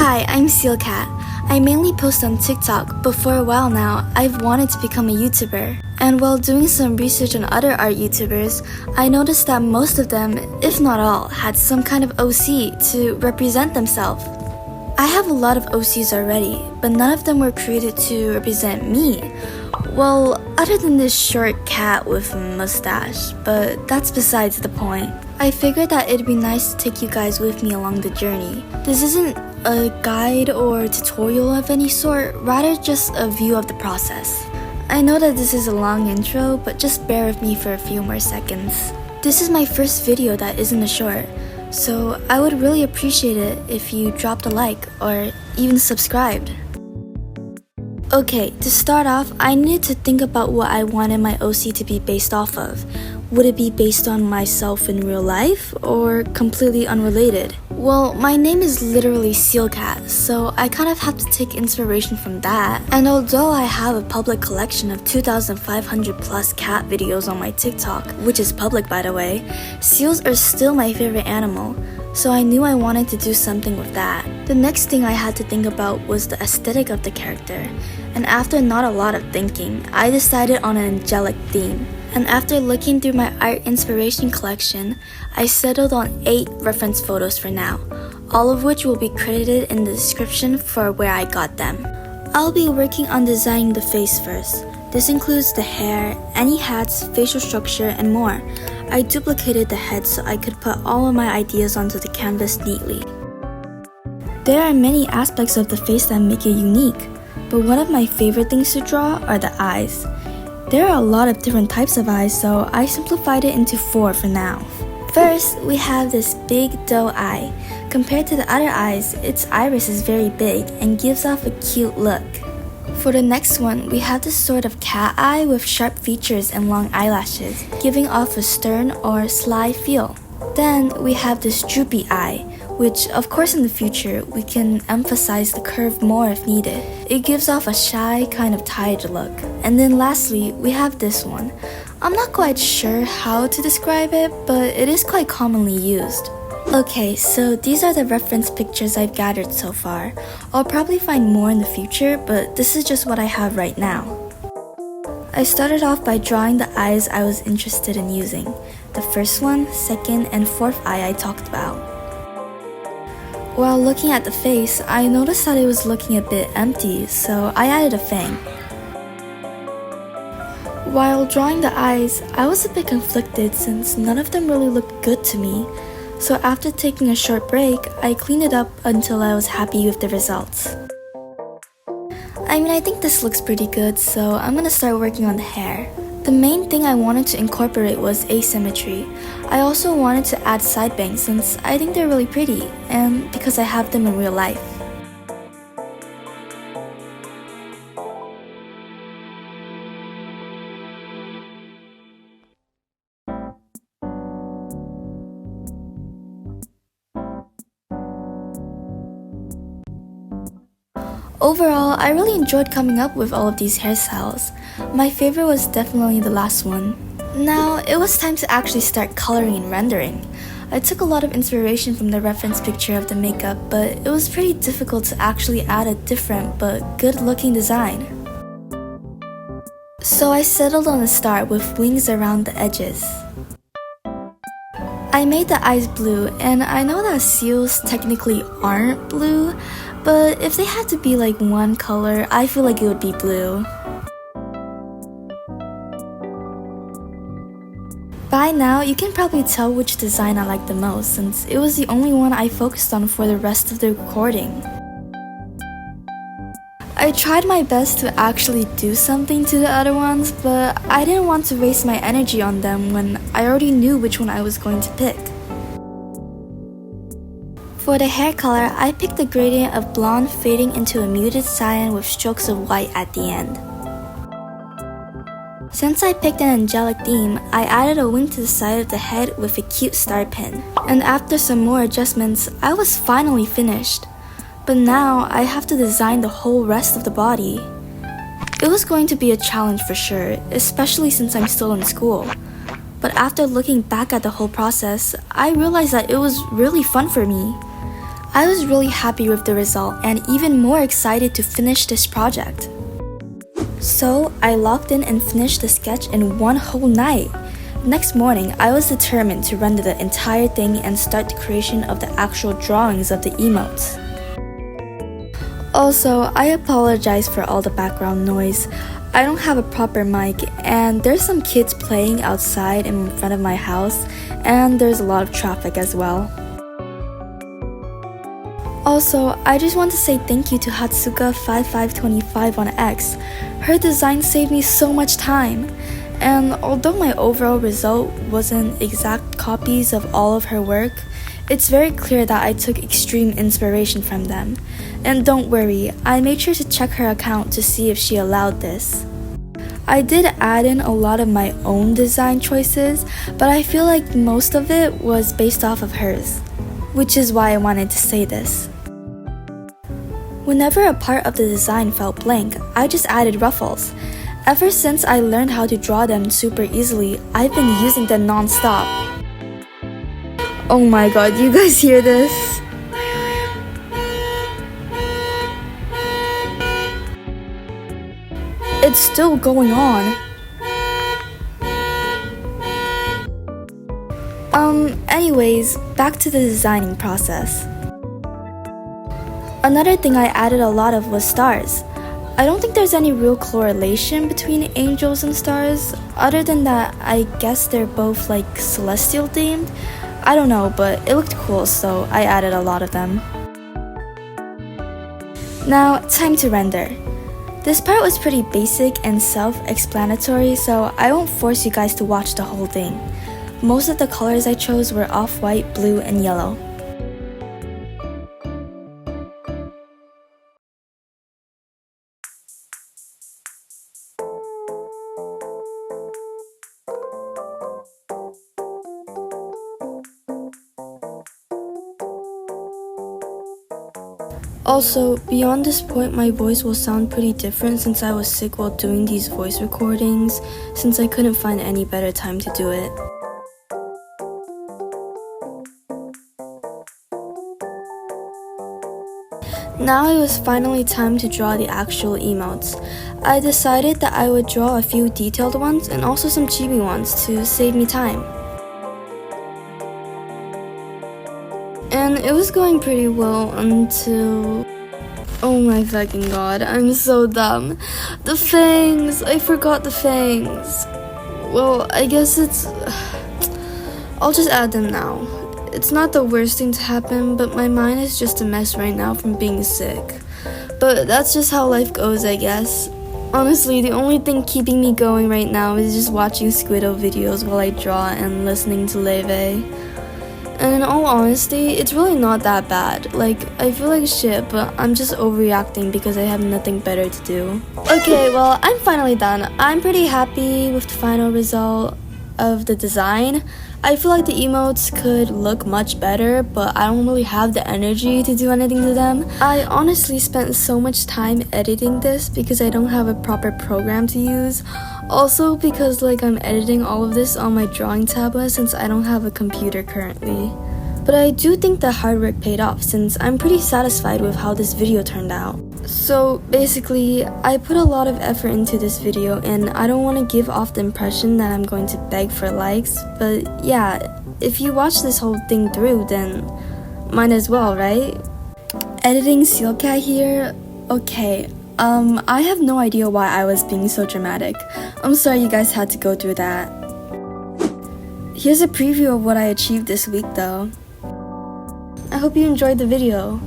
Hi, I'm Sealcat. I mainly post on TikTok, but for a while now, I've wanted to become a YouTuber. And while doing some research on other art YouTubers, I noticed that most of them, if not all, had some kind of OC to represent themselves. I have a lot of OCs already, but none of them were created to represent me. Well, other than this short cat with a mustache, but that's besides the point. I figured that it'd be nice to take you guys with me along the journey. This isn't a guide or tutorial of any sort, rather just a view of the process. I know that this is a long intro, but just bear with me for a few more seconds. This is my first video that isn't a short, so I would really appreciate it if you dropped a like or even subscribed. Okay, to start off, I needed to think about what I wanted my OC to be based off of. Would it be based on myself in real life, or completely unrelated? Well, my name is literally Sealcat, so I kind of have to take inspiration from that. And although I have a public collection of 2,500 plus cat videos on my TikTok, which is public by the way, seals are still my favorite animal. So I knew I wanted to do something with that. The next thing I had to think about was the aesthetic of the character. And after not a lot of thinking, I decided on an angelic theme. And after looking through my art inspiration collection, I settled on 8 reference photos for now, all of which will be credited in the description for where I got them. I'll be working on designing the face first. This includes the hair, any hats, facial structure, and more. I duplicated the head so I could put all of my ideas onto the canvas neatly. There are many aspects of the face that make it unique, but one of my favorite things to draw are the eyes. There are a lot of different types of eyes, so I simplified it into 4 for now. First, we have this big doe eye. Compared to the other eyes, its iris is very big and gives off a cute look. For the next one, we have this sort of cat eye with sharp features and long eyelashes, giving off a stern or sly feel. Then we have this droopy eye, which of course in the future we can emphasize the curve more if needed. It gives off a shy, kind of tired look. And then lastly, we have this one. I'm not quite sure how to describe it, but it is quite commonly used. Okay, so these are the reference pictures I've gathered so far. I'll probably find more in the future, but this is just what I have right now. I started off by drawing the eyes I was interested in using. The first one, second, and fourth eye I talked about. While looking at the face, I noticed that it was looking a bit empty, so I added a fang. While drawing the eyes, I was a bit conflicted since none of them really looked good to me. So after taking a short break, I cleaned it up until I was happy with the results. I think this looks pretty good, so I'm gonna start working on the hair. The main thing I wanted to incorporate was asymmetry. I also wanted to add side bangs since I think they're really pretty, and because I have them in real life. Overall, I really enjoyed coming up with all of these hairstyles. My favorite was definitely the last one. Now, it was time to actually start coloring and rendering. I took a lot of inspiration from the reference picture of the makeup, but it was pretty difficult to actually add a different but good-looking design. So I settled on a star with wings around the edges. I made the eyes blue, and I know that seals technically aren't blue, but if they had to be like one color, I feel like it would be blue. By now, you can probably tell which design I like the most since it was the only one I focused on for the rest of the recording. I tried my best to actually do something to the other ones, but I didn't want to waste my energy on them when I already knew which one I was going to pick. For the hair color, I picked a gradient of blonde fading into a muted cyan with strokes of white at the end. Since I picked an angelic theme, I added a wing to the side of the head with a cute star pin. And after some more adjustments, I was finally finished. But now, I have to design the whole rest of the body. It was going to be a challenge for sure, especially since I'm still in school. But after looking back at the whole process, I realized that it was really fun for me. I was really happy with the result and even more excited to finish this project. So I logged in and finished the sketch in one whole night. Next morning, I was determined to render the entire thing and start the creation of the actual drawings of the emotes. Also, I apologize for all the background noise. I don't have a proper mic, and there's some kids playing outside in front of my house, and there's a lot of traffic as well. Also, I just want to say thank you to Hatsuka5525 on X. Her design saved me so much time. And although my overall result wasn't exact copies of all of her work, it's very clear that I took extreme inspiration from them. And don't worry, I made sure to check her account to see if she allowed this. I did add in a lot of my own design choices, but I feel like most of it was based off of hers, which is why I wanted to say this. Whenever a part of the design felt blank, I just added ruffles. Ever since I learned how to draw them super easily, I've been using them non-stop. Oh my god, you guys hear this? It's still going on. Anyways, back to the designing process. Another thing I added a lot of was stars. I don't think there's any real correlation between angels and stars, other than that I guess they're both like celestial themed. I don't know, but it looked cool, so I added a lot of them. Now, time to render. This part was pretty basic and self-explanatory, so I won't force you guys to watch the whole thing. Most of the colors I chose were off-white, blue, and yellow. Also, beyond this point, my voice will sound pretty different since I was sick while doing these voice recordings, since I couldn't find any better time to do it. Now it was finally time to draw the actual emotes. I decided that I would draw a few detailed ones and also some chibi ones to save me time. And it was going pretty well until... Oh my fucking god, I'm so dumb. The fangs! I forgot the fangs. Well, I guess it's... I'll just add them now. It's not the worst thing to happen, but my mind is just a mess right now from being sick. But that's just how life goes, I guess. Honestly, the only thing keeping me going right now is just watching Squiddo videos while I draw and listening to Leve. And in all honesty, it's really not that bad. Like, I feel like shit, but I'm just overreacting because I have nothing better to do. Okay, well, I'm finally done. I'm pretty happy with the final result of the design. I feel like the emotes could look much better, but I don't really have the energy to do anything to them. I honestly spent so much time editing this because I don't have a proper program to use. Also because I'm editing all of this on my drawing tablet since I don't have a computer currently. But I do think the hard work paid off since I'm pretty satisfied with how this video turned out. So basically, I put a lot of effort into this video and I don't want to give off the impression that I'm going to beg for likes, but yeah, if you watch this whole thing through, then might as well, right? Editing Sealcat here? Okay, I have no idea why I was being so dramatic. I'm sorry you guys had to go through that. Here's a preview of what I achieved this week though. I hope you enjoyed the video.